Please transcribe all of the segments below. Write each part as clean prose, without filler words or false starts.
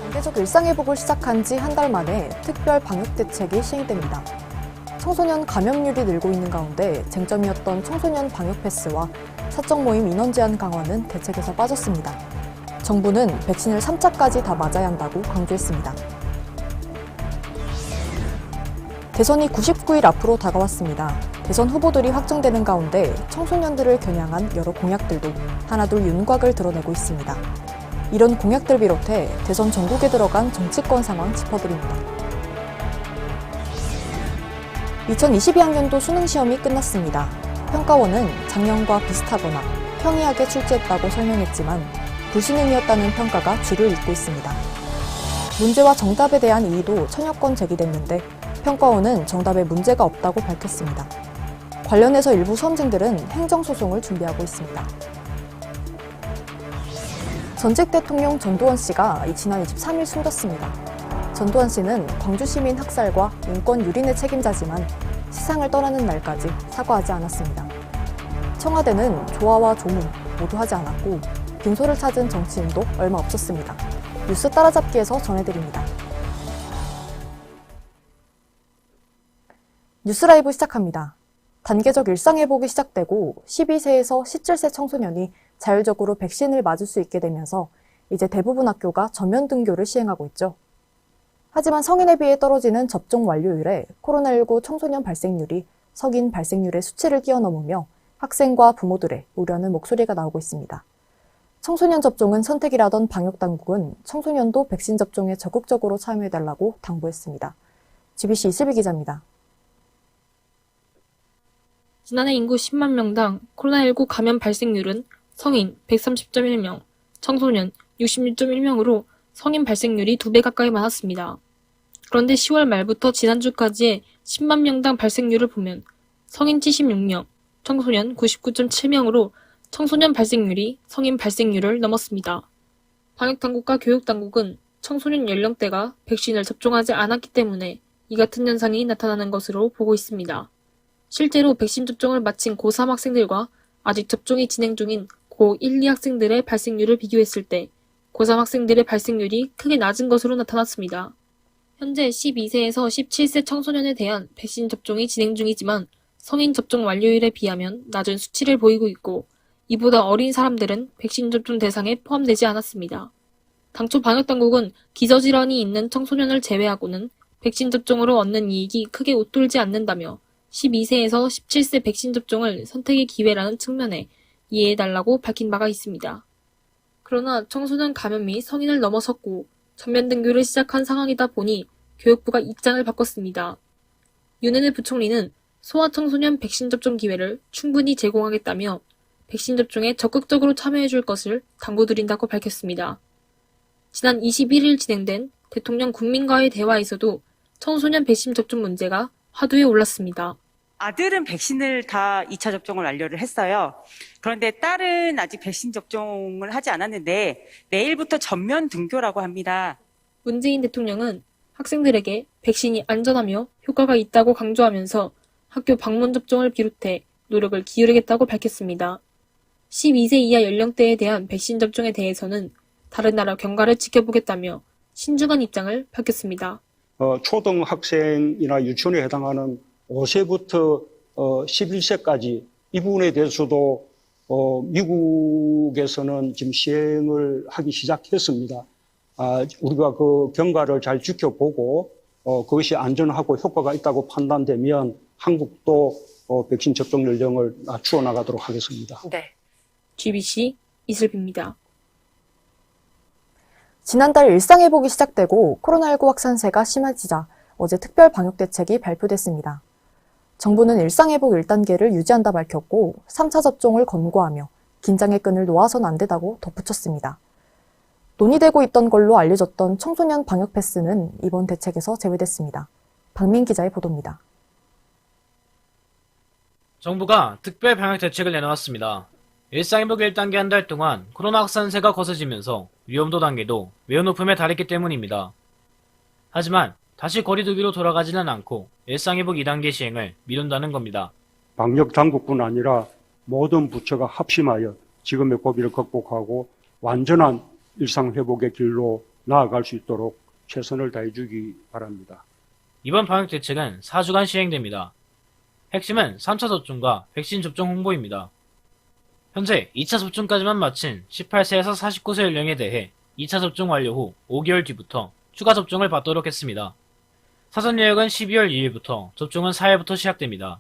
단계적 일상회복을 시작한 지 한 달 만에 특별 방역대책이 시행됩니다. 청소년 감염률이 늘고 있는 가운데 쟁점이었던 청소년 방역 패스와 사적 모임 인원 제한 강화는 대책에서 빠졌습니다. 정부는 백신을 3차까지 다 맞아야 한다고 강조했습니다. 대선이 99일 앞으로 다가왔습니다. 대선 후보들이 확정되는 가운데 청소년들을 겨냥한 여러 공약들도 하나둘 윤곽을 드러내고 있습니다. 이런 공약들 비롯해 대선 전국에 들어간 정치권 상황 짚어드립니다. 2022학년도 수능시험이 끝났습니다. 평가원은 작년과 비슷하거나 평이하게 출제했다고 설명했지만 불수능이었다는 평가가 줄을 잇고 있습니다. 문제와 정답에 대한 이의도 천여 건 제기됐는데 평가원은 정답에 문제가 없다고 밝혔습니다. 관련해서 일부 수험생들은 행정소송을 준비하고 있습니다. 전직 대통령 전두환 씨가 지난 23일 숨졌습니다. 전두환 씨는 광주시민 학살과 인권 유린의 책임자지만 세상을 떠나는 날까지 사과하지 않았습니다. 청와대는 조화와 조문 모두 하지 않았고 빈소를 찾은 정치인도 얼마 없었습니다. 뉴스 따라잡기에서 전해드립니다. 뉴스라이브 시작합니다. 단계적 일상회복이 시작되고 12세에서 17세 청소년이 자율적으로 백신을 맞을 수 있게 되면서 이제 대부분 학교가 전면 등교를 시행하고 있죠. 하지만 성인에 비해 떨어지는 접종 완료율에 코로나19 청소년 발생률이 성인 발생률의 수치를 뛰어넘으며 학생과 부모들의 우려하는 목소리가 나오고 있습니다. 청소년 접종은 선택이라던 방역당국은 청소년도 백신 접종에 적극적으로 참여해달라고 당부했습니다. GBC 이슬비 기자입니다. 지난해 인구 10만 명당 코로나19 감염 발생률은 성인 130.1명, 청소년 66.1명으로 성인 발생률이 2배 가까이 많았습니다. 그런데 10월 말부터 지난주까지의 10만 명당 발생률을 보면 성인 76명, 청소년 99.7명으로 청소년 발생률이 성인 발생률을 넘었습니다. 방역당국과 교육당국은 청소년 연령대가 백신을 접종하지 않았기 때문에 이 같은 현상이 나타나는 것으로 보고 있습니다. 실제로 백신 접종을 마친 고3 학생들과 아직 접종이 진행 중인 고1, 2 학생들의 발생률을 비교했을 때 고3 학생들의 발생률이 크게 낮은 것으로 나타났습니다. 현재 12세에서 17세 청소년에 대한 백신 접종이 진행 중이지만 성인 접종 완료율에 비하면 낮은 수치를 보이고 있고 이보다 어린 사람들은 백신 접종 대상에 포함되지 않았습니다. 당초 방역당국은 기저질환이 있는 청소년을 제외하고는 백신 접종으로 얻는 이익이 크게 웃돌지 않는다며 12세에서 17세 백신 접종을 선택의 기회라는 측면에 이해해달라고 밝힌 바가 있습니다. 그러나 청소년 감염이 성인을 넘어섰고 전면 등교를 시작한 상황이다 보니 교육부가 입장을 바꿨습니다. 윤은혜 부총리는 소아청소년 백신 접종 기회를 충분히 제공하겠다며 백신 접종에 적극적으로 참여해줄 것을 당부드린다고 밝혔습니다. 지난 21일 진행된 대통령 국민과의 대화에서도 청소년 백신 접종 문제가 화두에 올랐습니다. 아들은 백신을 다 2차 접종을 완료를 했어요. 그런데 딸은 아직 백신 접종을 하지 않았는데 내일부터 전면 등교라고 합니다. 문재인 대통령은 학생들에게 백신이 안전하며 효과가 있다고 강조하면서 학교 방문 접종을 비롯해 노력을 기울이겠다고 밝혔습니다. 12세 이하 연령대에 대한 백신 접종에 대해서는 다른 나라 경과를 지켜보겠다며 신중한 입장을 밝혔습니다. 초등학생이나 유치원에 해당하는 5세부터 11세까지 이 부분에 대해서도 미국에서는 지금 시행을 하기 시작했습니다. 우리가 그 경과를 잘 지켜보고 그것이 안전하고 효과가 있다고 판단되면 한국도 백신 접종 연령을 낮추어 나가도록 하겠습니다. 네. GBC 이슬비입니다. 지난달 일상회복이 시작되고 코로나19 확산세가 심해지자 어제 특별 방역대책이 발표됐습니다. 정부는 일상회복 1단계를 유지한다 밝혔고 3차 접종을 권고하며 긴장의 끈을 놓아선 안 된다고 덧붙였습니다. 논의되고 있던 걸로 알려졌던 청소년 방역 패스는 이번 대책에서 제외됐습니다. 박민 기자의 보도입니다. 정부가 특별 방역 대책을 내놓았습니다. 일상회복 1단계 한 달 동안 코로나 확산세가 거세지면서 위험도 단계도 매우 높음에 달했기 때문입니다. 하지만 다시 거리두기로 돌아가지는 않고 일상회복 2단계 시행을 미룬다는 겁니다. 방역 당국뿐 아니라 모든 부처가 합심하여 지금의 고비를 극복하고 완전한 일상회복의 길로 나아갈 수 있도록 최선을 다해 주기 바랍니다. 이번 방역 대책은 4주간 시행됩니다. 핵심은 3차 접종과 백신 접종 홍보입니다. 현재 2차 접종까지만 마친 18세에서 49세 연령에 대해 2차 접종 완료 후 5개월 뒤부터 추가 접종을 받도록 했습니다. 사전 예약은 12월 2일부터, 접종은 4일부터 시작됩니다.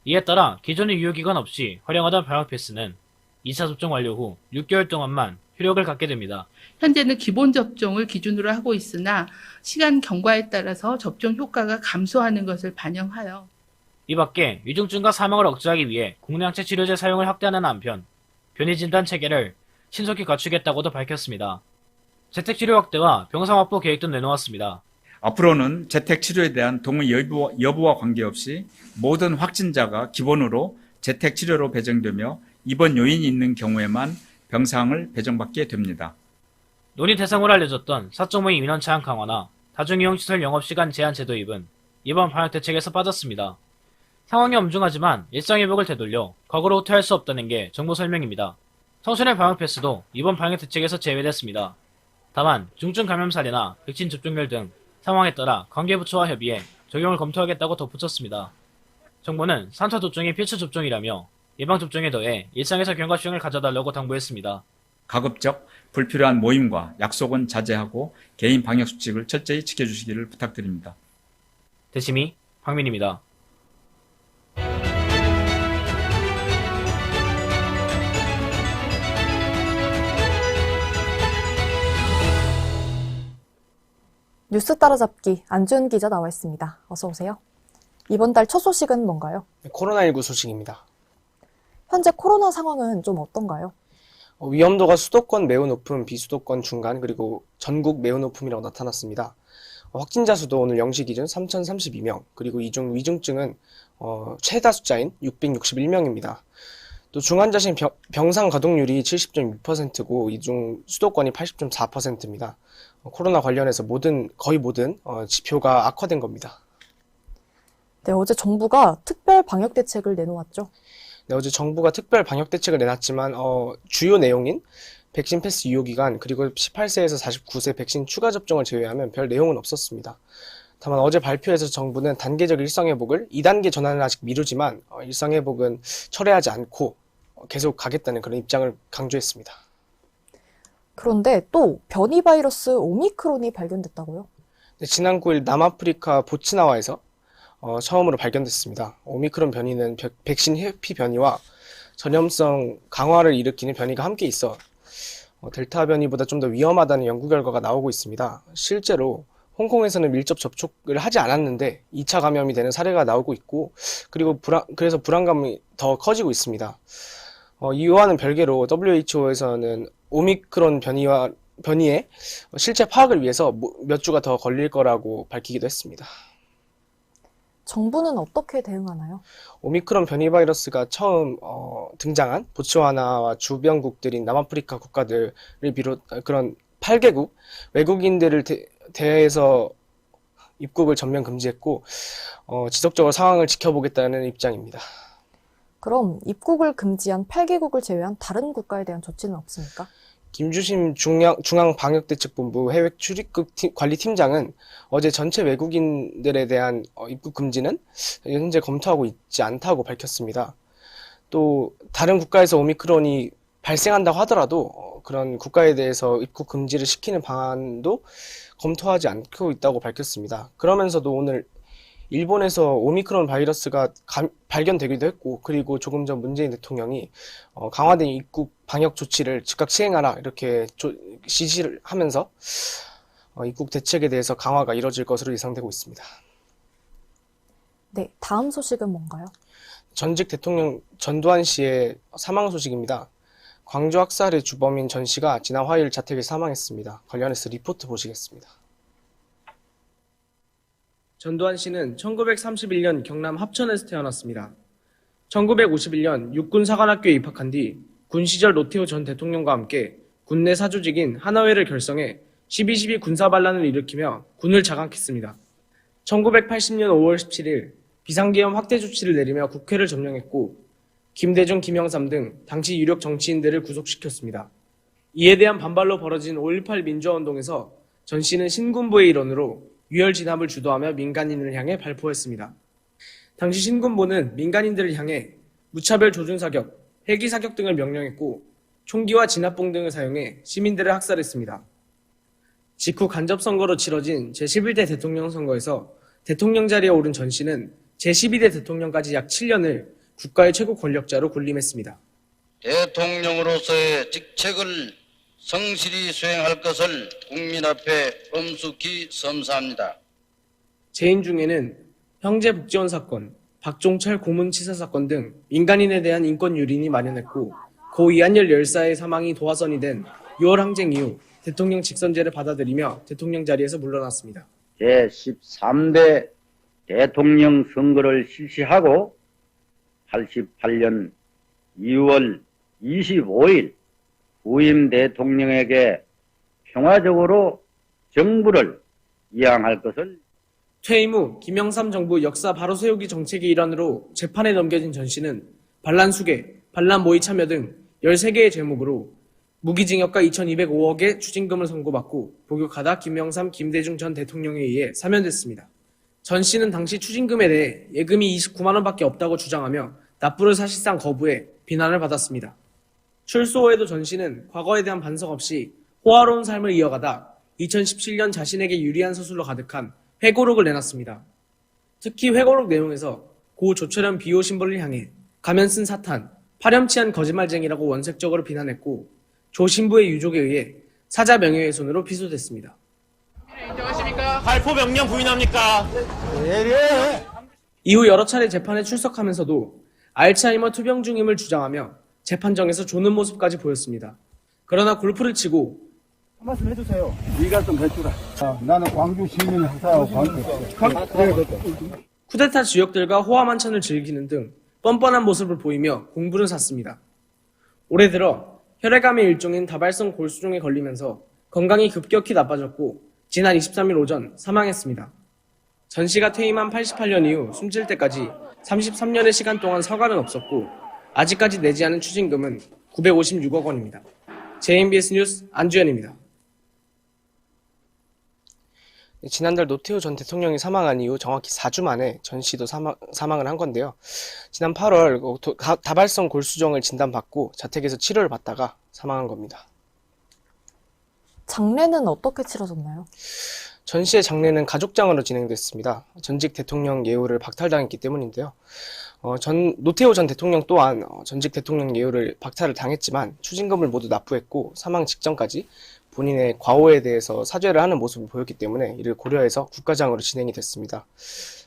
이에 따라 기존의 유효기간 없이 활용하던 방역 패스는 2차 접종 완료 후 6개월 동안만 효력을 갖게 됩니다. 현재는 기본 접종을 기준으로 하고 있으나 시간 경과에 따라서 접종 효과가 감소하는 것을 반영하여 이 밖에 위중증과 사망을 억제하기 위해 국내 항체 치료제 사용을 확대하는 한편 변이 진단 체계를 신속히 갖추겠다고도 밝혔습니다. 재택치료 확대와 병상 확보 계획도 내놓았습니다. 앞으로는 재택치료에 대한 동의 여부와 관계없이 모든 확진자가 기본으로 재택치료로 배정되며 입원 요인이 있는 경우에만 병상을 배정받게 됩니다. 논의 대상으로 알려졌던 사적 모임 인원 제한 강화나 다중이용시설 영업시간 제한 제도 입은 이번 방역 대책에서 빠졌습니다. 상황이 엄중하지만 일상회복을 되돌려 과거로 후퇴할 수 없다는 게 정부 설명입니다. 청소년 방역 패스도 이번 방역 대책에서 제외됐습니다. 다만 중증 감염 사례나 백신 접종률 등 상황에 따라 관계부처와 협의해 적용을 검토하겠다고 덧붙였습니다. 정부는 3차 접종이 필수 접종이라며 예방접종에 더해 일상에서 경과 시행을 가져달라고 당부했습니다. 가급적 불필요한 모임과 약속은 자제하고 개인 방역수칙을 철저히 지켜주시기를 부탁드립니다. 대심이 황민입니다. 뉴스 따라잡기 안지훈 기자 나와 있습니다. 어서 오세요. 이번 달 첫 소식은 뭔가요? 코로나19 소식입니다. 현재 코로나 상황은 좀 어떤가요? 위험도가 수도권 매우 높음, 비수도권 중간, 그리고 전국 매우 높음이라고 나타났습니다. 확진자 수도 오늘 0시 기준 3,032명, 그리고 이중 위중증은 최다 숫자인 661명입니다. 또 중환자실 병상 가동률이 70.6%고 이중 수도권이 80.4%입니다. 코로나 관련해서 거의 모든 지표가 악화된 겁니다. 네, 어제 정부가 특별 방역 대책을 내놓았죠. 네, 어제 정부가 특별 방역 대책을 내놨지만 주요 내용인 백신 패스 유효기간 그리고 18세에서 49세 백신 추가 접종을 제외하면 별 내용은 없었습니다. 다만 어제 발표에서 정부는 단계적 일상회복을 2단계 전환을 아직 미루지만 일상회복은 철회하지 않고 계속 가겠다는 그런 입장을 강조했습니다. 그런데 또 변이 바이러스 오미크론이 발견됐다고요? 네, 지난 9일 남아프리카 보츠나와에서 처음으로 발견됐습니다. 오미크론 변이는 백신 회피 변이와 전염성 강화를 일으키는 변이가 함께 있어 델타 변이보다 좀 더 위험하다는 연구 결과가 나오고 있습니다. 실제로 홍콩에서는 밀접 접촉을 하지 않았는데 2차 감염이 되는 사례가 나오고 있고 그리고 그래서 불안감이 더 커지고 있습니다. 이와는 별개로 WHO에서는 오미크론 변이의 실제 파악을 위해서 몇 주가 더 걸릴 거라고 밝히기도 했습니다. 정부는 어떻게 대응하나요? 오미크론 변이 바이러스가 처음 등장한 보츠와나와 주변국들인 남아프리카 국가들을 비롯 그런 8개국 외국인들을 대해서 입국을 전면 금지했고 지속적으로 상황을 지켜보겠다는 입장입니다. 그럼 입국을 금지한 8개국을 제외한 다른 국가에 대한 조치는 없습니까? 김주심 중앙방역대책본부 해외 출입국 관리팀장은 어제 전체 외국인들에 대한 입국 금지는 현재 검토하고 있지 않다고 밝혔습니다. 또 다른 국가에서 오미크론이 발생한다고 하더라도 그런 국가에 대해서 입국 금지를 시키는 방안도 검토하지 않고 있다고 밝혔습니다. 그러면서도 오늘 일본에서 오미크론 바이러스가 발견되기도 했고 그리고 조금 전 문재인 대통령이 강화된 입국 방역 조치를 즉각 시행하라 이렇게 지시를 하면서 입국 대책에 대해서 강화가 이뤄질 것으로 예상되고 있습니다. 네, 다음 소식은 뭔가요? 전직 대통령 전두환 씨의 사망 소식입니다. 광주 학살의 주범인 전 씨가 지난 화요일 자택에 사망했습니다. 관련해서 리포트 보시겠습니다. 전두환 씨는 1931년 경남 합천에서 태어났습니다. 1951년 육군사관학교에 입학한 뒤 군 시절 노태우 전 대통령과 함께 군내 사조직인 하나회를 결성해 12.12 군사반란을 일으키며 군을 장악했습니다. 1980년 5월 17일 비상계엄 확대 조치를 내리며 국회를 점령했고 김대중, 김영삼 등 당시 유력 정치인들을 구속시켰습니다. 이에 대한 반발로 벌어진 5.18 민주화운동에서 전 씨는 신군부의 일원으로 유혈 진압을 주도하며 민간인을 향해 발포했습니다. 당시 신군부는 민간인들을 향해 무차별 조준 사격, 헬기 사격 등을 명령했고 총기와 진압봉 등을 사용해 시민들을 학살했습니다. 직후 간접 선거로 치러진 제11대 대통령 선거에서 대통령 자리에 오른 전 씨는 제12대 대통령까지 약 7년을 국가의 최고 권력자로 군림했습니다. 대통령으로서의 직책을 성실히 수행할 것을 국민 앞에 엄숙히 선사합니다. 재임 중에는 형제 복지원 사건, 박종철 고문치사 사건 등 민간인에 대한 인권 유린이 만연했고 고 이한열 열사의 사망이 도화선이 된 6월 항쟁 이후 대통령 직선제를 받아들이며 대통령 자리에서 물러났습니다. 제13대 대통령 선거를 실시하고 88년 2월 25일 후임 대통령에게 평화적으로 정부를 이양할 것을 퇴임 후 김영삼 정부 역사 바로 세우기 정책의 일환으로 재판에 넘겨진 전 씨는 반란 수괴, 반란 모의 참여 등 13개의 제목으로 무기징역과 2,205억의 추징금을 선고받고 복역하다 김영삼, 김대중 전 대통령에 의해 사면됐습니다. 전 씨는 당시 추징금에 대해 예금이 29만 원밖에 없다고 주장하며 납부를 사실상 거부해 비난을 받았습니다. 출소 후에도 전 씨는 과거에 대한 반성 없이 호화로운 삶을 이어가다 2017년 자신에게 유리한 서술로 가득한 회고록을 내놨습니다. 특히 회고록 내용에서 고 조철현 비호 신부를 향해 가면 쓴 사탄, 파렴치한 거짓말쟁이라고 원색적으로 비난했고 조 신부의 유족에 의해 사자 명예훼손으로 피소됐습니다. 발포 명령 부인합니까? 이후 여러 차례 재판에 출석하면서도 알츠하이머 투병 중임을 주장하며 재판정에서 조는 모습까지 보였습니다. 그러나 골프를 치고 한 말씀 해주세요. 네가 좀 해주라. 나는 광주 시민 행사하고 광주. 쿠데타 주역들과 호화만찬을 즐기는 등 뻔뻔한 모습을 보이며 공부를 샀습니다. 올해 들어 혈액암의 일종인 다발성 골수종에 걸리면서 건강이 급격히 나빠졌고 지난 23일 오전 사망했습니다. 전 씨가 퇴임한 88년 이후 숨질 때까지 33년의 시간 동안 서갈은 없었고 아직까지 내지 않은 추징금은 956억 원입니다. JMBS 뉴스 안주현입니다. 지난달 노태우 전 대통령이 사망한 이후 정확히 4주 만에 전 씨도 사망을 한 건데요. 지난 8월 다발성 골수종을 진단받고 자택에서 치료를 받다가 사망한 겁니다. 장례는 어떻게 치러졌나요? 전 씨의 장례는 가족장으로 진행됐습니다. 전직 대통령 예우를 박탈당했기 때문인데요. 노태우 전 대통령 또한 전직 대통령 예우를 박탈을 당했지만 추징금을 모두 납부했고 사망 직전까지 본인의 과오에 대해서 사죄를 하는 모습을 보였기 때문에 이를 고려해서 국가장으로 진행이 됐습니다.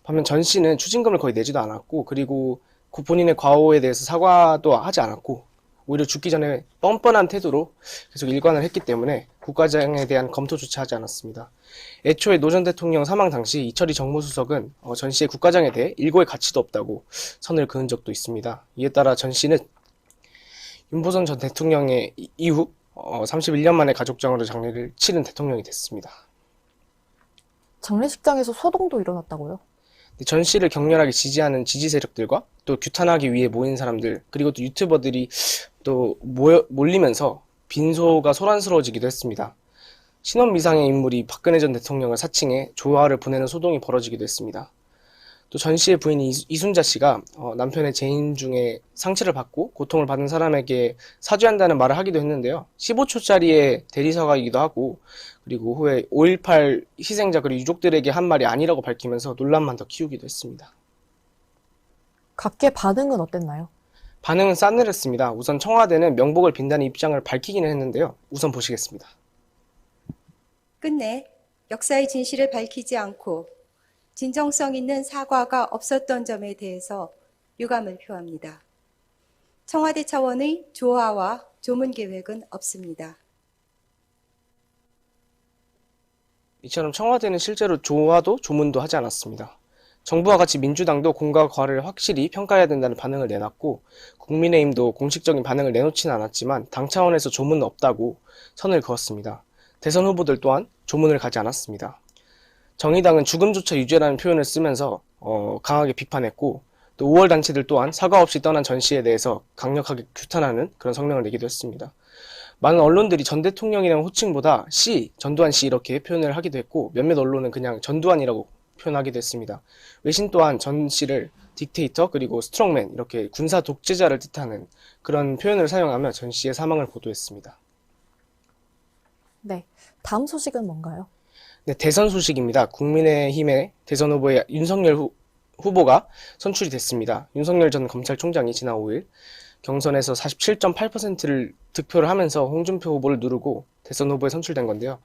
반면 전 씨는 추징금을 거의 내지도 않았고 그리고 본인의 과오에 대해서 사과도 하지 않았고 오히려 죽기 전에 뻔뻔한 태도로 계속 일관을 했기 때문에 국가장에 대한 검토조차 하지 않았습니다. 애초에 노 전 대통령 사망 당시 이철희 정무수석은 전 씨의 국가장에 대해 일고의 가치도 없다고 선을 그은 적도 있습니다. 이에 따라 전 씨는 윤보선 전 대통령의 이후 31년 만에 가족장으로 장례를 치른 대통령이 됐습니다. 장례식장에서 소동도 일어났다고요? 전 씨를 격렬하게 지지하는 지지 세력들과 또 규탄하기 위해 모인 사람들 그리고 또 유튜버들이 또 몰리면서 빈소가 소란스러워지기도 했습니다. 신원 미상의 인물이 박근혜 전 대통령을 사칭해 조화를 보내는 소동이 벌어지기도 했습니다. 또 전 씨의 부인 이순자 씨가 남편의 재임 중에 상처를 받고 고통을 받은 사람에게 사죄한다는 말을 하기도 했는데요. 15초짜리의 대리사과이기도 하고 그리고 후에 5.18 희생자 그리고 유족들에게 한 말이 아니라고 밝히면서 논란만 더 키우기도 했습니다. 각계 반응은 어땠나요? 반응은 싸늘했습니다. 우선 청와대는 명복을 빈다는 입장을 밝히기는 했는데요. 우선 보시겠습니다. 끝내 역사의 진실을 밝히지 않고 진정성 있는 사과가 없었던 점에 대해서 유감을 표합니다. 청와대 차원의 조화와 조문 계획은 없습니다. 이처럼 청와대는 실제로 조화도 조문도 하지 않았습니다. 정부와 같이 민주당도 공과 과를 확실히 평가해야 된다는 반응을 내놨고 국민의힘도 공식적인 반응을 내놓지는 않았지만 당 차원에서 조문은 없다고 선을 그었습니다. 대선 후보들 또한 조문을 가지 않았습니다. 정의당은 죽음조차 유죄라는 표현을 쓰면서 강하게 비판했고 또 5월 단체들 또한 사과 없이 떠난 전 씨에 대해서 강력하게 규탄하는 그런 성명을 내기도 했습니다. 많은 언론들이 전 대통령이라는 호칭보다 전두환 씨 이렇게 표현을 하기도 했고 몇몇 언론은 그냥 전두환이라고 표현하기도 했습니다. 외신 또한 전 씨를 딕테이터 그리고 스트롱맨 이렇게 군사 독재자를 뜻하는 그런 표현을 사용하며 전 씨의 사망을 보도했습니다. 네, 다음 소식은 뭔가요? 네, 대선 소식입니다. 국민의힘의 대선 후보의 윤석열 후보가 선출이 됐습니다. 윤석열 전 검찰총장이 지난 5일 경선에서 47.8%를 득표를 하면서 홍준표 후보를 누르고 대선 후보에 선출된 건데요.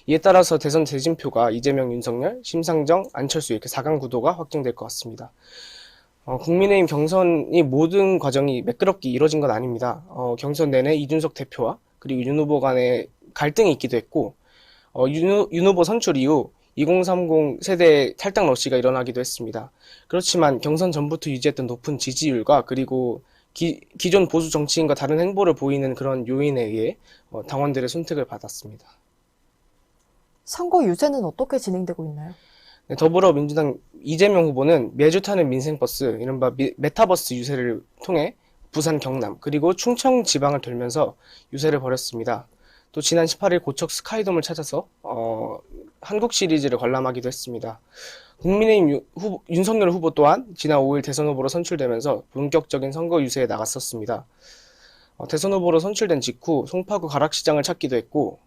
이에 따라서 대선 대진표가 이재명, 윤석열, 심상정, 안철수 이렇게 4강 구도가 확정될 것 같습니다. 국민의힘 경선이 모든 과정이 매끄럽게 이뤄진 건 아닙니다. 경선 내내 이준석 대표와 그리고 윤 후보 간에 갈등이 있기도 했고 윤 후보 선출 이후 2030 세대 탈당 러시가 일어나기도 했습니다. 그렇지만 경선 전부터 유지했던 높은 지지율과 그리고 기존 보수 정치인과 다른 행보를 보이는 그런 요인에 의해 당원들의 손택을 받았습니다. 선거 유세는 어떻게 진행되고 있나요? 네, 더불어민주당 이재명 후보는 매주 타는 민생버스, 이른바 메타버스 유세를 통해 부산, 경남, 그리고 충청 지방을 돌면서 유세를 벌였습니다. 또 지난 18일 고척 스카이돔을 찾아서 한국 시리즈를 관람하기도 했습니다. 국민의힘 윤석열 후보 또한 지난 5일 대선 후보로 선출되면서 본격적인 선거 유세에 나갔었습니다. 대선 후보로 선출된 직후 송파구 가락시장을 찾기도 했고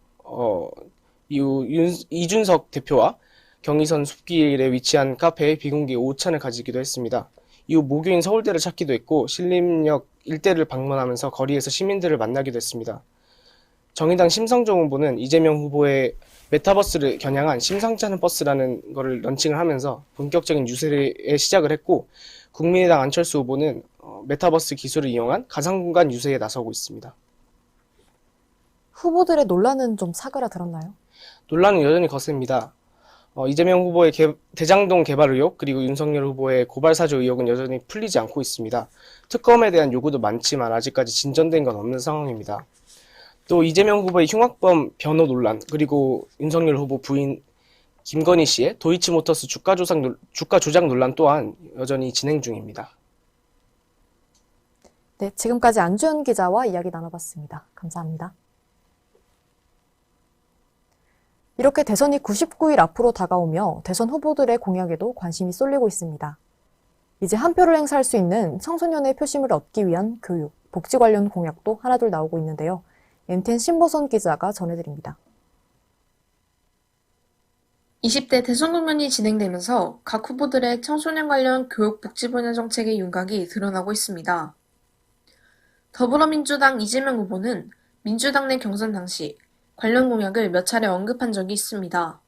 이후 이준석 대표와 경의선 숲길에 위치한 카페에 비공개 오찬을 가지기도 했습니다. 이후 모교인 서울대를 찾기도 했고 신림역 일대를 방문하면서 거리에서 시민들을 만나기도 했습니다. 정의당 심상정 후보는 이재명 후보의 메타버스를 겨냥한 심상치 않은 버스라는 것을 런칭을 하면서 본격적인 유세에 시작을 했고 국민의당 안철수 후보는 메타버스 기술을 이용한 가상공간 유세에 나서고 있습니다. 후보들의 논란은 좀 사그라들었나요? 논란은 여전히 거셉니다. 이재명 후보의 대장동 개발 의혹 그리고 윤석열 후보의 고발사주 의혹은 여전히 풀리지 않고 있습니다. 특검에 대한 요구도 많지만 아직까지 진전된 건 없는 상황입니다. 또 이재명 후보의 흉악범 변호 논란 그리고 윤석열 후보 부인 김건희 씨의 도이치모터스 주가 조작 논란 또한 여전히 진행 중입니다. 네, 지금까지 안주현 기자와 이야기 나눠봤습니다. 감사합니다. 이렇게 대선이 99일 앞으로 다가오며 대선 후보들의 공약에도 관심이 쏠리고 있습니다. 이제 한 표를 행사할 수 있는 청소년의 표심을 얻기 위한 교육, 복지 관련 공약도 하나둘 나오고 있는데요. NTN 신보선 기자가 전해드립니다. 20대 대선 국면이 진행되면서 각 후보들의 청소년 관련 교육 복지 분야 정책의 윤곽이 드러나고 있습니다. 더불어민주당 이재명 후보는 민주당 내 경선 당시 관련 공약을 몇 차례 언급한 적이 있습니다.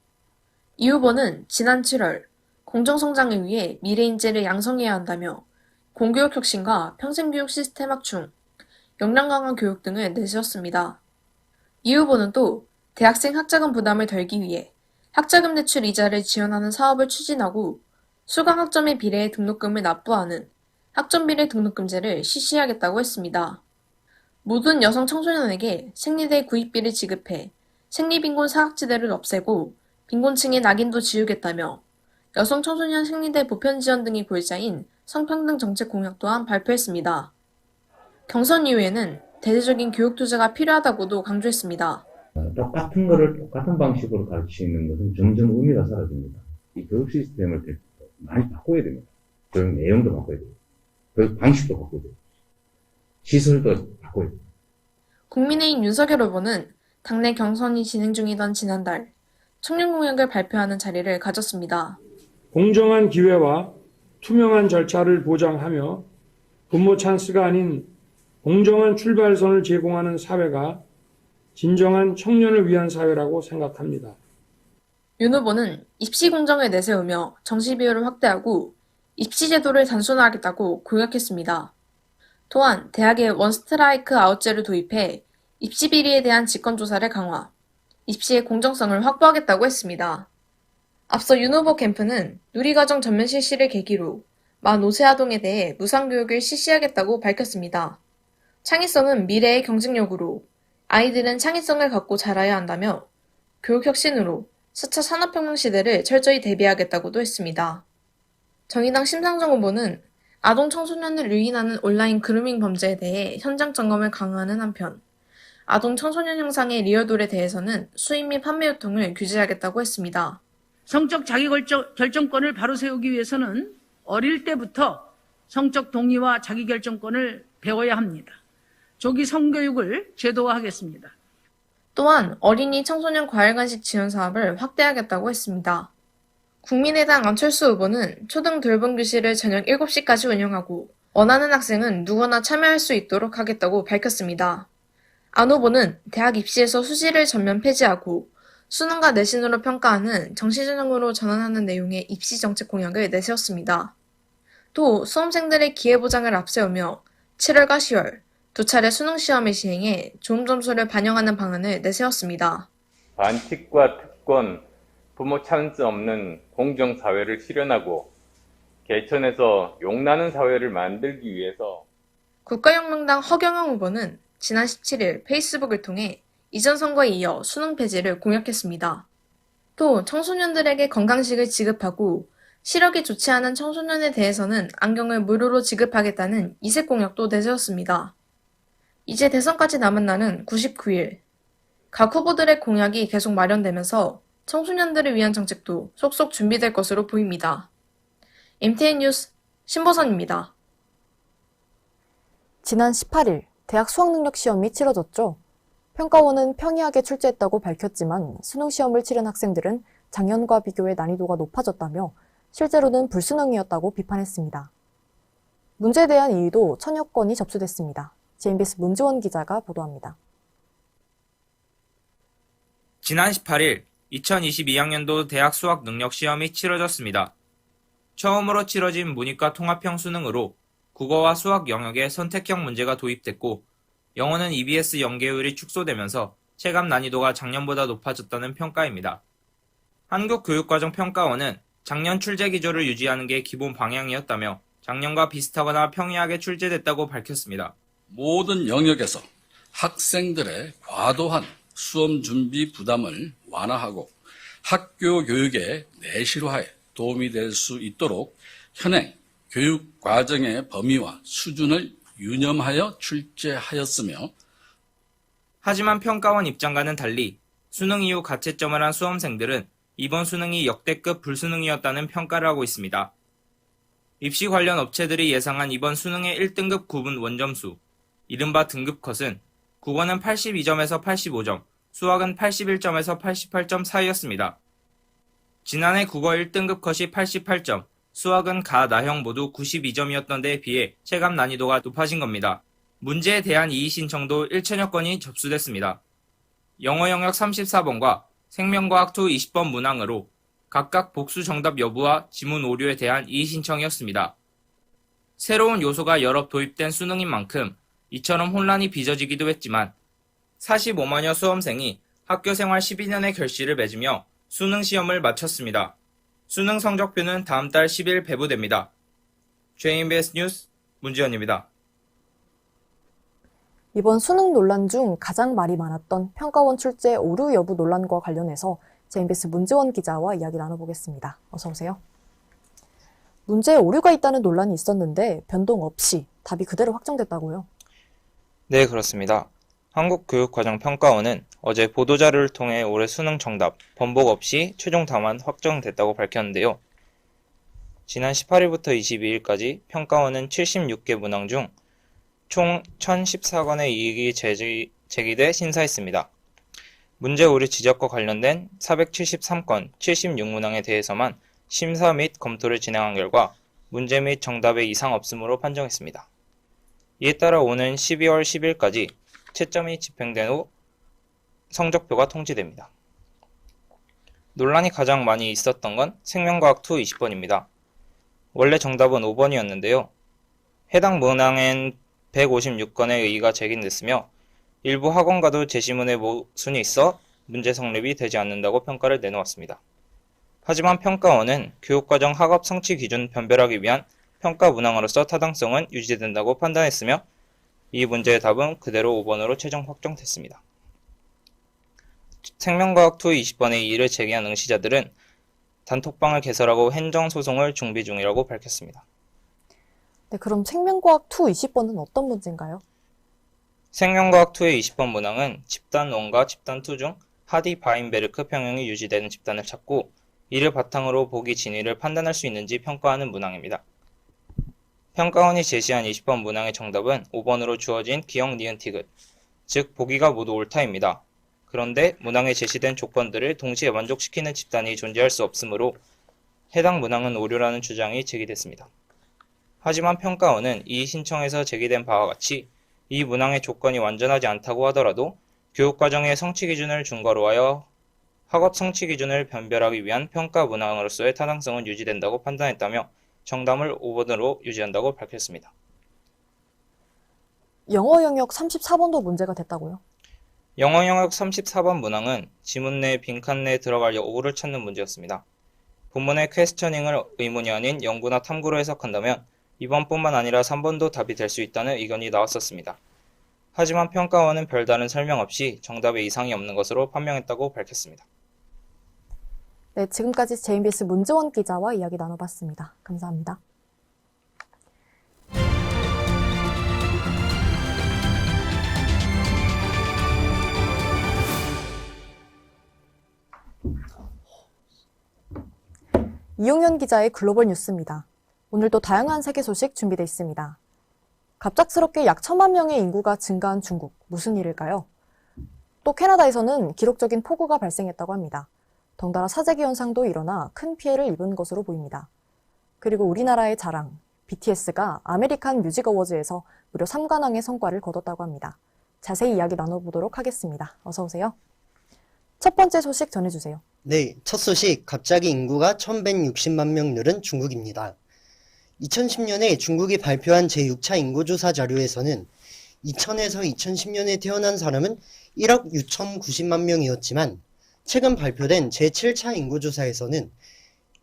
이 후보는 지난 7월 공정성장을 위해 미래 인재를 양성해야 한다며 공교육 혁신과 평생교육 시스템 확충, 역량 강화 교육 등을 내세웠습니다. 이 후보는 또 대학생 학자금 부담을 덜기 위해 학자금 대출 이자를 지원하는 사업을 추진하고 수강 학점에 비례해 등록금을 납부하는 학점비례 등록금제를 실시하겠다고 했습니다. 모든 여성 청소년에게 생리대 구입비를 지급해 생리빈곤 사각지대를 없애고 빈곤층의 낙인도 지우겠다며 여성 청소년 생리대 보편 지원 등이 골자인 성평등 정책 공약 또한 발표했습니다. 경선 이후에는 대대적인 교육 투자가 필요하다고도 강조했습니다. 똑같은 거를 똑같은 방식으로 가르치는 것은 점점 의미가 사라집니다. 이 교육 시스템을 많이 바꿔야 됩니다. 교육 내용도 바꿔야 돼요. 교육 방식도 바꿔야 돼요. 시설도 바꿔야 돼요. 국민의힘 윤석열 후보는 당내 경선이 진행 중이던 지난달 청년 공약을 발표하는 자리를 가졌습니다. 공정한 기회와 투명한 절차를 보장하며 분모 찬스가 아닌 공정한 출발선을 제공하는 사회가 진정한 청년을 위한 사회라고 생각합니다. 윤 후보는 입시 공정을 내세우며 정시 비율을 확대하고 입시 제도를 단순화하겠다고 공약했습니다. 또한 대학에 원스트라이크 아웃제를 도입해 입시 비리에 대한 직권조사를 강화, 입시의 공정성을 확보하겠다고 했습니다. 앞서 윤 후보 캠프는 누리과정 전면 실시를 계기로 만 5세 아동에 대해 무상교육을 실시하겠다고 밝혔습니다. 창의성은 미래의 경쟁력으로 아이들은 창의성을 갖고 자라야 한다며 교육혁신으로 4차 산업혁명 시대를 철저히 대비하겠다고도 했습니다. 정의당 심상정 후보는 아동 청소년을 유인하는 온라인 그루밍 범죄에 대해 현장 점검을 강화하는 한편 아동 청소년 형상의 리어돌에 대해서는 수입 및 판매 유통을 규제하겠다고 했습니다. 성적 자기결정권을 바로 세우기 위해서는 어릴 때부터 성적 동의와 자기결정권을 배워야 합니다. 조기 성교육을 제도화하겠습니다. 또한 어린이 청소년 과일간식 지원 사업을 확대하겠다고 했습니다. 국민의당 안철수 후보는 초등 돌봄 교실을 저녁 7시까지 운영하고 원하는 학생은 누구나 참여할 수 있도록 하겠다고 밝혔습니다. 안 후보는 대학 입시에서 수시를 전면 폐지하고 수능과 내신으로 평가하는 정시전형으로 전환하는 내용의 입시 정책 공약을 내세웠습니다. 또 수험생들의 기회보장을 앞세우며 7월과 10월 두 차례 수능 시험을 시행해 좋은 점수를 반영하는 방안을 내세웠습니다. 반칙과 특권, 부모 찬스 없는 공정사회를 실현하고 개천에서 용나는 사회를 만들기 위해서 국가혁명당 허경영 후보는 지난 17일 페이스북을 통해 이전 선거에 이어 수능 폐지를 공약했습니다. 또 청소년들에게 건강식을 지급하고 시력이 좋지 않은 청소년에 대해서는 안경을 무료로 지급하겠다는 이색 공약도 내세웠습니다. 이제 대선까지 남은 날은 99일. 각 후보들의 공약이 계속 마련되면서 청소년들을 위한 정책도 속속 준비될 것으로 보입니다. MTN 뉴스 신보선입니다. 지난 18일 대학 수학능력 시험이 치러졌죠. 평가원은 평이하게 출제했다고 밝혔지만 수능 시험을 치른 학생들은 작년과 비교해 난이도가 높아졌다며 실제로는 불수능이었다고 비판했습니다. 문제에 대한 이의도 1000여 건이 접수됐습니다. JMBS 문지원 기자가 보도합니다. 지난 18일 2022학년도 대학 수학 능력 시험이 치러졌습니다. 처음으로 치러진 문이과 통합형 수능으로 국어와 수학 영역에 선택형 문제가 도입됐고 영어는 EBS 연계율이 축소되면서 체감 난이도가 작년보다 높아졌다는 평가입니다. 한국교육과정평가원은 작년 출제 기조를 유지하는 게 기본 방향이었다며 작년과 비슷하거나 평이하게 출제됐다고 밝혔습니다. 모든 영역에서 학생들의 과도한 수험 준비 부담을 완화하고 학교 교육의 내실화에 도움이 될 수 있도록 현행 교육 과정의 범위와 수준을 유념하여 출제하였으며 하지만 평가원 입장과는 달리 수능 이후 가채점을 한 수험생들은 이번 수능이 역대급 불수능이었다는 평가를 하고 있습니다. 입시 관련 업체들이 예상한 이번 수능의 1등급 구분 원점수, 이른바 등급컷은 국어는 82점에서 85점, 수학은 81점에서 88점 사이였습니다. 지난해 국어 1등급 컷이 88점, 수학은 가, 나형 모두 92점이었던 데에 비해 체감 난이도가 높아진 겁니다. 문제에 대한 이의 신청도 1000여 건이 접수됐습니다. 영어 영역 34번과 생명과학 2 20번 문항으로 각각 복수 정답 여부와 지문 오류에 대한 이의 신청이었습니다. 새로운 요소가 여러 도입된 수능인 만큼 이처럼 혼란이 빚어지기도 했지만 45만여 수험생이 학교생활 12년의 결실을 맺으며 수능 시험을 마쳤습니다. 수능 성적표는 다음 달 10일 배부됩니다. JMBS 뉴스 문지연입니다. 이번 수능 논란 중 가장 말이 많았던 평가원 출제 오류 여부 논란과 관련해서 JMBS 문지원 기자와 이야기 나눠보겠습니다. 어서 오세요. 문제에 오류가 있다는 논란이 있었는데 변동 없이 답이 그대로 확정됐다고요? 네, 그렇습니다. 한국교육과정평가원은 어제 보도자료를 통해 올해 수능 정답, 번복 없이 최종 답안 확정됐다고 밝혔는데요. 지난 18일부터 22일까지 평가원은 76개 문항 중 총 1014건의 이익이 제기돼 심사했습니다. 문제 오류 지적과 관련된 473건 76문항에 대해서만 심사 및 검토를 진행한 결과 문제 및 정답에 이상 없음으로 판정했습니다. 이에 따라 오는 12월 10일까지 채점이 집행된 후 성적표가 통지됩니다. 논란이 가장 많이 있었던 건 생명과학 2 20번입니다. 원래 정답은 5번이었는데요. 해당 문항엔 156건의 의의가 제기됐으며 일부 학원과도 제시문에 모순이 있어 문제 성립이 되지 않는다고 평가를 내놓았습니다. 하지만 평가원은 교육과정 학업 성취 기준 변별하기 위한 평가 문항으로서 타당성은 유지된다고 판단했으며 이 문제의 답은 그대로 5번으로 최종 확정됐습니다. 생명과학 2 20번의 이의를 제기한 응시자들은 단톡방을 개설하고 행정소송을 준비 중이라고 밝혔습니다. 네, 그럼 생명과학 2 20번은 어떤 문제인가요? 생명과학 2의 20번 문항은 집단 1과 집단 2 중 하디-바인베르크 평형이 유지되는 집단을 찾고 이를 바탕으로 보기 진위를 판단할 수 있는지 평가하는 문항입니다. 평가원이 제시한 20번 문항의 정답은 5번으로 주어진 기역, 니은, 티귿, 즉 보기가 모두 옳다입니다. 그런데 문항에 제시된 조건들을 동시에 만족시키는 집단이 존재할 수 없으므로 해당 문항은 오류라는 주장이 제기됐습니다. 하지만 평가원은 이 신청에서 제기된 바와 같이 이 문항의 조건이 완전하지 않다고 하더라도 교육과정의 성취 기준을 근거로 하여 학업 성취 기준을 변별하기 위한 평가 문항으로서의 타당성은 유지된다고 판단했다며 정답을 5번으로 유지한다고 밝혔습니다. 영어 영역 34번도 문제가 됐다고요? 영어 영역 34번 문항은 지문 내 빈칸 내에 들어갈 오류를 찾는 문제였습니다. 본문의 퀘스처닝을 의문이 아닌 연구나 탐구로 해석한다면 2번뿐만 아니라 3번도 답이 될 수 있다는 의견이 나왔었습니다. 하지만 평가원은 별다른 설명 없이 정답에 이상이 없는 것으로 판명했다고 밝혔습니다. 네, 지금까지 JMBS 문지원 기자와 이야기 나눠봤습니다. 감사합니다. 이용현 기자의 글로벌 뉴스입니다. 오늘도 다양한 세계 소식 준비되어 있습니다. 갑작스럽게 약 1,000만 명의 인구가 증가한 중국, 무슨 일일까요? 또 캐나다에서는 기록적인 폭우가 발생했다고 합니다. 덩달아 사재기 현상도 일어나 큰 피해를 입은 것으로 보입니다. 그리고 우리나라의 자랑, BTS가 아메리칸 뮤직 어워즈에서 무려 3관왕의 성과를 거뒀다고 합니다. 자세히 이야기 나눠보도록 하겠습니다. 어서 오세요. 첫 번째 소식 전해주세요. 네, 첫 소식, 갑자기 인구가 1160만 명 늘은 중국입니다. 2010년에 중국이 발표한 제6차 인구조사 자료에서는 2000에서 2010년에 태어난 사람은 1억 6,090만 명이었지만 최근 발표된 제7차 인구조사에서는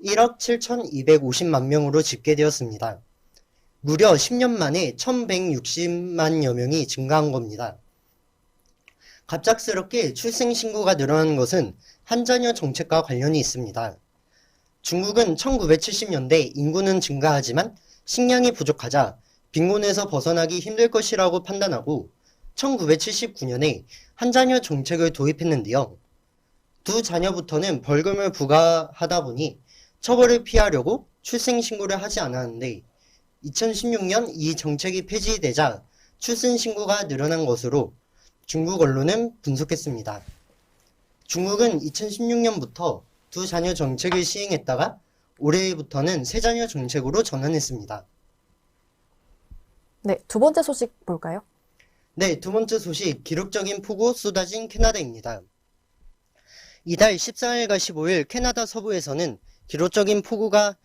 1억 7,250만 명으로 집계되었습니다. 무려 10년 만에 1,160만여 명이 증가한 겁니다. 갑작스럽게 출생신고가 늘어나는 것은 한자녀 정책과 관련이 있습니다. 중국은 1970년대 인구는 증가하지만 식량이 부족하자 빈곤에서 벗어나기 힘들 것이라고 판단하고 1979년에 한자녀 정책을 도입했는데요. 두 자녀부터는 벌금을 부과하다 보니 처벌을 피하려고 출생신고를 하지 않았는데 2016년 이 정책이 폐지되자 출생신고가 늘어난 것으로 중국 언론은 분석했습니다. 중국은 2016년부터 두 자녀 정책을 시행했다가 올해부터는 세 자녀 정책으로 전환했습니다. 네, 두 번째 소식 볼까요? 네, 두 번째 소식, 기록적인 폭우 쏟아진 캐나다입니다. 이달 14일과 15일 캐나다 서부에서는 기록적인 폭우가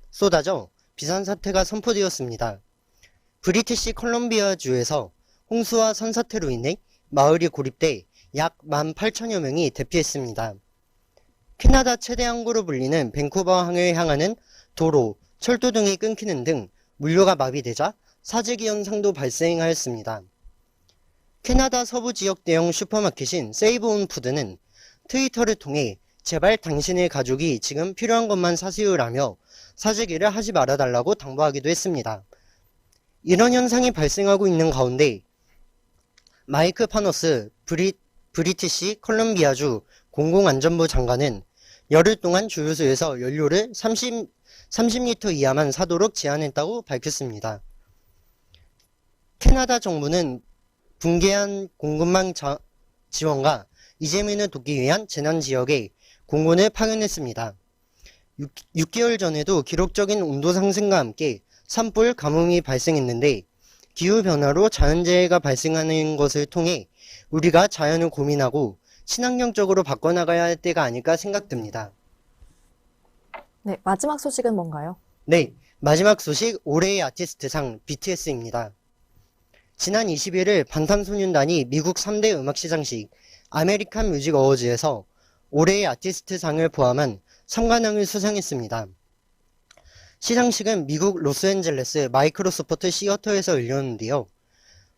쏟아져 비상사태가 선포되었습니다. 브리티시 컬럼비아주에서 홍수와 산사태로 인해 마을이 고립돼 약 18,000여 명이 대피했습니다. 캐나다 최대 항구로 불리는 밴쿠버항을 향하는 도로, 철도 등이 끊기는 등 물류가 마비되자 사재기 현상도 발생하였습니다. 캐나다 서부 지역 대형 슈퍼마켓인 세이브온푸드는 트위터를 통해 제발 당신의 가족이 지금 필요한 것만 사세요라며 사재기를 하지 말아달라고 당부하기도 했습니다. 이런 현상이 발생하고 있는 가운데 마이크 파너스 브리티시 컬럼비아주 공공안전부 장관은 열흘 동안 주유소에서 연료를 30리터 이하만 사도록 제한했다고 밝혔습니다. 캐나다 정부는 붕괴한 공급망 지원과 이재민을 돕기 위한 재난지역에 공군을 파견했습니다. 6개월 전에도 기록적인 온도 상승과 함께 산불, 가뭄이 발생했는데 기후변화로 자연재해가 발생하는 것을 통해 우리가 자연을 고민하고 친환경적으로 바꿔나가야 할 때가 아닐까 생각됩니다. 네, 마지막 소식은 뭔가요? 네, 마지막 소식, 올해의 아티스트상 BTS입니다. 지난 21일 방탄소년단이 미국 3대 음악 시상식 아메리칸 뮤직 어워즈에서 올해의 아티스트상을 포함한 3관왕을 수상했습니다. 시상식은 미국 로스앤젤레스 마이크로소프트 시어터에서 열렸는데요.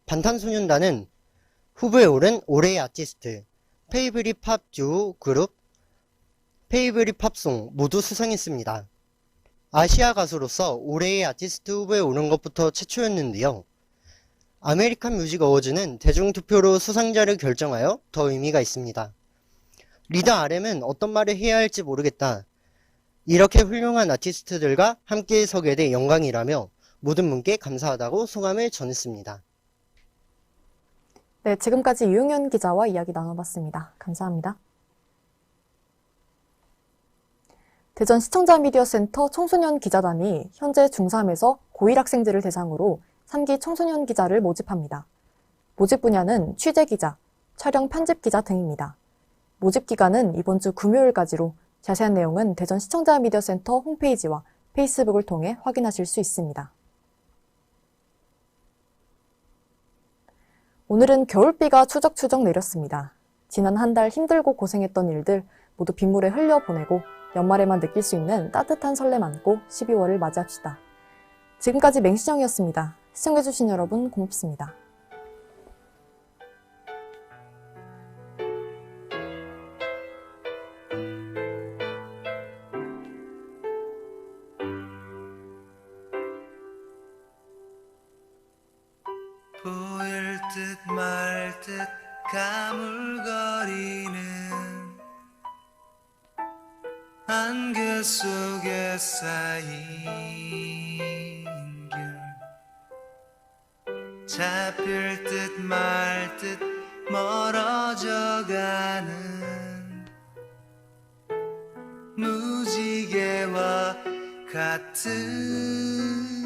방탄소년단은 후보에 오른 올해의 아티스트, 페이브릿 팝 듀오 그룹, 페이브릿 팝송 모두 수상했습니다. 아시아 가수로서 올해의 아티스트 후보에 오른 것부터 최초였는데요. 아메리칸 뮤직 어워즈는 대중투표로 수상자를 결정하여 더 의미가 있습니다. 리더 RM은 어떤 말을 해야 할지 모르겠다. 이렇게 훌륭한 아티스트들과 함께 서게 돼 영광이라며 모든 분께 감사하다고 소감을 전했습니다. 네, 지금까지 유용현 기자와 이야기 나눠봤습니다. 감사합니다. 대전 시청자 미디어 센터 청소년 기자단이 현재 중3에서 고1 학생들을 대상으로 3기 청소년 기자를 모집합니다. 모집 분야는 취재 기자, 촬영 편집 기자 등입니다. 모집 기간은 이번 주 금요일까지로 자세한 내용은 대전 시청자 미디어 센터 홈페이지와 페이스북을 통해 확인하실 수 있습니다. 오늘은 겨울비가 추적추적 내렸습니다. 지난 한 달 힘들고 고생했던 일들 모두 빗물에 흘려보내고 연말에만 느낄 수 있는 따뜻한 설렘 안고 12월을 맞이합시다. 지금까지 맹시정이었습니다. 시청해주신 여러분 고맙습니다. 보일 듯 말 듯 가물거리는 안개 속에 쌓인 길 잡힐 듯 말 듯 멀어져 가는 무지개와 같은